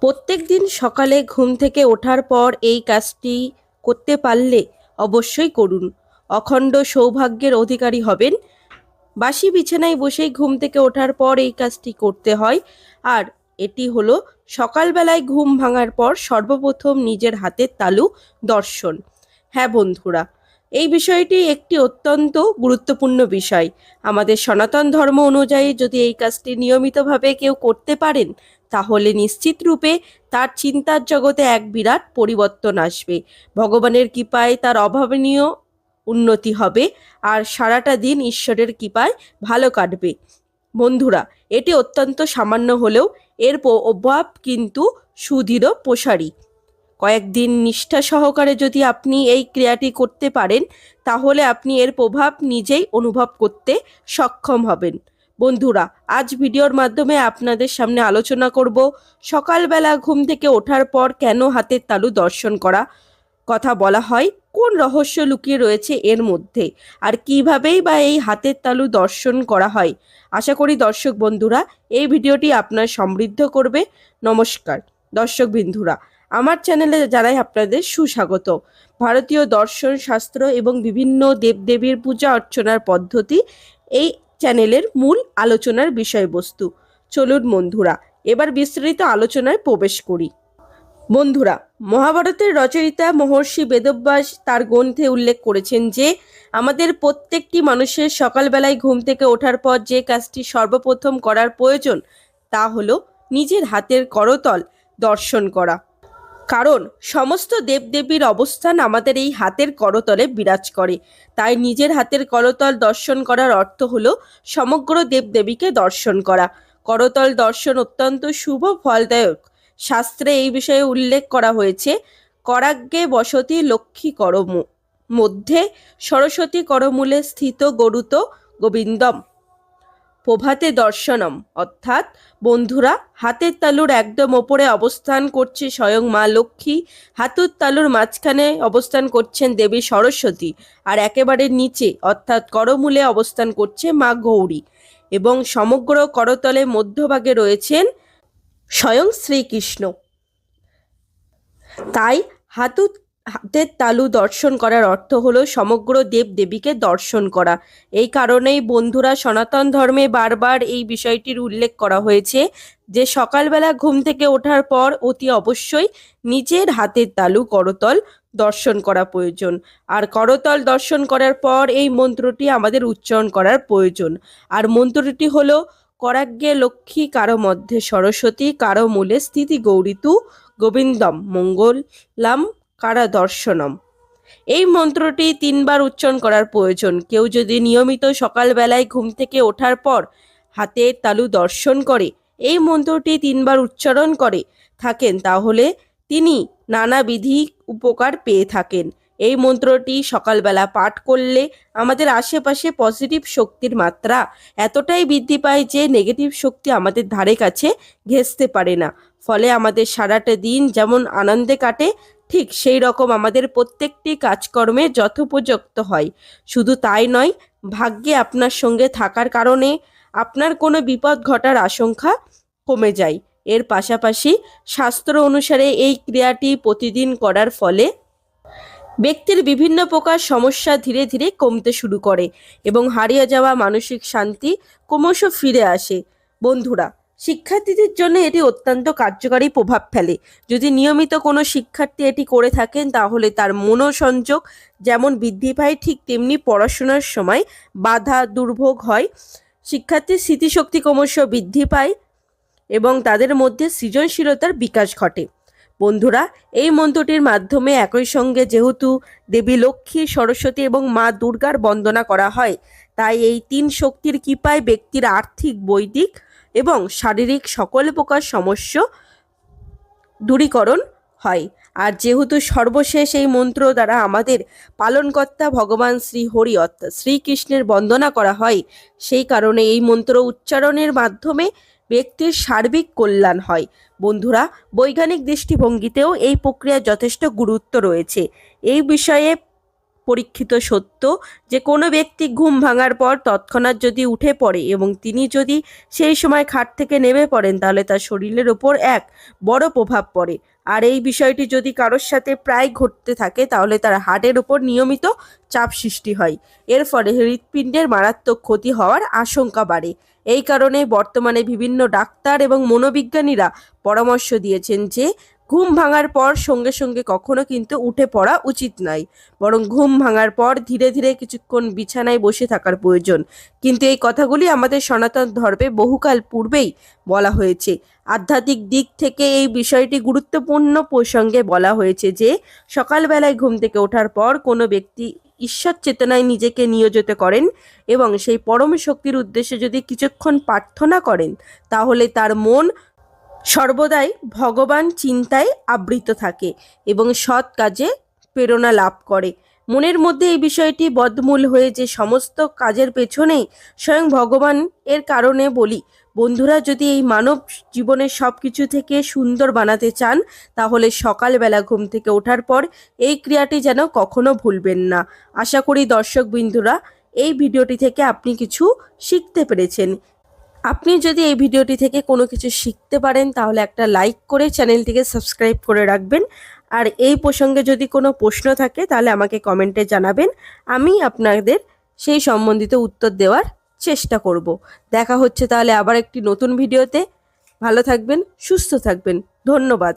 প্রত্যেক দিন সকালে ঘুম থেকে ওঠার পর এই কাজটি করতে পারলে অবশ্যই করুন। অখণ্ড সৌভাগ্যের অধিকারী হবেন। বাসি বিছানায় বসেই ঘুম থেকে ওঠার পর এই কাজটি করতে হয়। আর এটি হলো সকালবেলায় ঘুম ভাঙার পর সর্বপ্রথম নিজের হাতের তালু দর্শন। হ্যাঁ বন্ধুরা, এই বিষয়টি একটি অত্যন্ত গুরুত্বপূর্ণ বিষয়। আমাদের সনাতন ধর্ম অনুযায়ী যদি এই কাজটি নিয়মিতভাবে কেউ করতে পারেন, তাহলে নিশ্চিত রূপে তার চিন্তার জগতে এক বিরাট পরিবর্তন আসবে। ভগবানের কৃপায় তার অভাবনীয় উন্নতি হবে আর সারাটা দিন ঈশ্বরের কৃপায় ভালো কাটবে। বন্ধুরা, এটি অত্যন্ত সামান্য হলেও এর প্রভাব কিন্তু সুদৃঢ় প্রসারী। কয়েকদিন নিষ্ঠা সহকারে যদি আপনি এই ক্রিয়াটি করতে পারেন, তাহলে আপনি এর প্রভাব নিজেই অনুভব করতে সক্ষম হবেন। বন্ধুরা, আজ ভিডিওর মাধ্যমে আপনাদের সামনে আলোচনা করব সকালবেলা ঘুম থেকে ওঠার পর কেন হাতের তালু দর্শন করা কথা বলা হয়, কোন রহস্য লুকিয়ে রয়েছে এর মধ্যে, আর কিভাবেই বা এই হাতের তালু দর্শন করা হয়। আশা করি দর্শক বন্ধুরা এই ভিডিওটি আপনার সমৃদ্ধ করবে। নমস্কার দর্শক বন্ধুরা, আমার চ্যানেলে জানাই আপনাদের সুস্বাগত। ভারতীয় দর্শন শাস্ত্র এবং বিভিন্ন দেবদেবীর পূজা অর্চনার পদ্ধতি এই চ্যানেলের মূল আলোচনার বিষয়বস্তু। চলুন বন্ধুরা, এবার বিস্তারিত আলোচনায় প্রবেশ করি। বন্ধুরা, মহাভারতের রচয়িতা মহর্ষি বেদব্যাস তার গ্রন্থে উল্লেখ করেছেন যে আমাদের প্রত্যেকটি মানুষের সকালবেলায় ঘুম থেকে ওঠার পর যে কাজটি সর্বপ্রথম করার প্রয়োজন, তা হলো নিজের হাতের করতল দর্শন করা। কারণ সমস্ত দেবদেবীর অবস্থান আমাদের এই হাতের করতলে বিরাজ করে। তাই নিজের হাতের করতল দর্শন করার অর্থ হলো সমগ্র দেবদেবীকে দর্শন করা। করতল দর্শন অত্যন্ত শুভ ফলদায়ক। শাস্ত্রে এই বিষয়ে উল্লেখ করা হয়েছে, করাগ্গে বসতি লক্ষ্মী করম মধ্যে সরস্বতী করমূলে স্থিত গরুত গোবিন্দম প্রভাতে দর্শনম। অর্থাৎ বন্ধুরা, হাতের তালুর একদম ওপরে অবস্থান করছে স্বয়ং মা লক্ষ্মী, হাতের তালুর মাঝখানে অবস্থান করছেন দেবী সরস্বতী, আর একেবারে নিচে অর্থাৎ করমূলে অবস্থান করছে মা গৌরী, এবং সমগ্র করতলে মধ্যভাগে রয়েছেন স্বয়ং শ্রীকৃষ্ণ। তাই হাতের তালু দর্শন করার অর্থ হলো সমগ্র দেব দেবীকে দর্শন করা। এই কারণেই বন্ধুরা, সনাতন ধর্মে বারবার এই বিষয়টির উল্লেখ করা হয়েছে যে সকালবেলা ঘুম থেকে ওঠার পর অতি অবশ্যই নিজের হাতের তালু করতল দর্শন করা প্রয়োজন। আর করতল দর্শন করার পর এই মন্ত্রটি আমাদের উচ্চারণ করার প্রয়োজন। আর মন্ত্রটি হলো, করাগ্গে লক্ষ্মী কারো মধ্যে সরস্বতী কারো মূলে স্থিতি গৌরীতু গোবিন্দম মঙ্গলাম কারা দর্শনম। এই মন্ত্রটি 3বার উচ্চারণ করার প্রয়োজন। কেউ যদি নিয়মিত সকালবেলায় ঘুম থেকে ওঠার পর হাতের তালু দর্শন করে, এই মন্ত্রটি 3বার উচ্চারণ করে থাকেন, তাহলে তিনি নানাবিধি উপকার পেয়ে থাকেন। এই মন্ত্রটি সকালবেলা পাঠ করলে আমাদের আশেপাশে পজিটিভ শক্তির মাত্রা এতটাই বৃদ্ধি পায় যে নেগেটিভ শক্তি আমাদের ধারে কাছে ঘেঁষতে পারে না। ফলে আমাদের সারাটা দিন যেমন আনন্দে কাটে, ঠিক সেই রকম আমাদের প্রত্যেকটি কাজকর্মে যথোপযুক্ত হয়। শুধু তাই নয়, ভাগ্যে আপনার সঙ্গে থাকার কারণে আপনার কোনো বিপদ ঘটার আশঙ্কা কমে যায়। এর পাশাপাশি শাস্ত্র অনুসারে এই ক্রিয়াটি প্রতিদিন করার ফলে ব্যক্তির বিভিন্ন প্রকার সমস্যা ধীরে ধীরে কমতে শুরু করে এবং হারিয়ে যাওয়া মানসিক শান্তি ক্রমশ ফিরে আসে। বন্ধুরা, শিক্ষার্থীদের জন্য এটি অত্যন্ত কার্যকারী প্রভাব ফেলে। যদি নিয়মিত কোনো শিক্ষার্থী এটি করে থাকেন, তাহলে তার মনোসংযোগ যেমন বৃদ্ধি পায়, ঠিক তেমনি পড়াশোনার সময় বাধা দুর্ভোগ হয়। শিক্ষার্থীর স্মৃতিশক্তি ক্রমশ বৃদ্ধি পায় এবং তাদের মধ্যে সৃজনশীলতার বিকাশ ঘটে। বন্ধুরা, এই মন্ত্রটির মাধ্যমে একই সঙ্গে যেহেতু দেবী লক্ষ্মী, সরস্বতী এবং মা দুর্গার বন্দনা করা হয়, তাই এই 3 শক্তির কৃপায় ব্যক্তির আর্থিক, বৈদিক এবং শারীরিক সকল প্রকার সমস্যা দূরীকরণ হয়। আর যেহেতু সর্বশেষ এই মন্ত্র দ্বারা আমাদের পালনকর্তা ভগবান শ্রী হরি অর্থাৎ শ্রীকৃষ্ণের বন্দনা করা হয়, সেই কারণে এই মন্ত্র উচ্চারণের মাধ্যমে ব্যক্তির সার্বিক কল্যাণ হয়। বন্ধুরা, বৈজ্ঞানিক দৃষ্টিভঙ্গিতেও এই প্রক্রিয়ার যথেষ্ট গুরুত্ব রয়েছে। এই বিষয়ে পরীক্ষিত সত্য যে কোনো ব্যক্তি ঘুম ভাঙার পর তৎক্ষণাৎ যদি উঠে পড়ে এবং তিনি যদি সেই সময় খাট থেকে নেমে পড়েন তাহলে তার শরীরের ওপর এক বড় প্রভাব পড়ে। আর এই বিষয়টি যদি কারোর সাথে প্রায় ঘটতে থাকে তাহলে তার হার্টের ওপর নিয়মিত চাপ সৃষ্টি হয়। এর ফলে হৃৎপিণ্ডের মারাত্মক ক্ষতি হওয়ার আশঙ্কা বাড়ে। এই কারণে বর্তমানে বিভিন্ন ডাক্তার এবং মনোবিজ্ঞানীরা পরামর্শ দিয়েছেন যে ঘুম ভাঙার পর সঙ্গে সঙ্গে কখনো কিন্তু উঠে পড়া উচিত নয়, বরং ঘুম ভাঙার পর ধীরে ধীরে কিছুক্ষণ বিছানায় বসে থাকার প্রয়োজন। কিন্তু এই কথাগুলি আমাদের সনাতন ধর্মে বহুকাল পূর্বেই বলা হয়েছে। আধ্যাত্মিক দিক থেকে এই বিষয়টি গুরুত্বপূর্ণ প্রসঙ্গে বলা হয়েছে যে সকালবেলায় ঘুম থেকে ওঠার পর কোনো ব্যক্তি ঈশ্বর চেতনায় নিজেকে নিয়োজিত করেন এবং সেই পরম শক্তির উদ্দেশ্যে যদি কিছুক্ষণ প্রার্থনা করেন তাহলে তার মন সর্বদাই ভগবান চিন্তায় আবৃত থাকে এবং সৎ কাজে প্রেরণা লাভ করে। মনের মধ্যে এই বিষয়টি বদ্ধমূল হয়ে যে সমস্ত কাজের পেছনেই স্বয়ং ভগবান এর কারণে বলি বন্ধুরা, যদি এই মানব জীবনের সব কিছু থেকে সুন্দর বানাতে চান তাহলে সকালবেলা ঘুম থেকে ওঠার পর এই ক্রিয়াটি যেন কখনো ভুলবেন না। আশা করি দর্শক বিন্দুরা এই ভিডিওটি থেকে আপনি কিছু শিখতে পেরেছেন। আপনি যদি এই ভিডিওটি থেকে কোনো কিছু শিখতে পারেন তাহলে একটা লাইক করে চ্যানেলটিকে সাবস্ক্রাইব করে রাখবেন। আর এই প্রসঙ্গে যদি কোনো প্রশ্ন থাকে তাহলে আমাকে কমেন্টে জানাবেন, আমি আপনাদের সেই সম্বন্ধিত উত্তর দেওয়ার চেষ্টা করব। দেখা হচ্ছে তাহলে আবার একটি নতুন ভিডিওতে। ভালো থাকবেন, সুস্থ থাকবেন। ধন্যবাদ।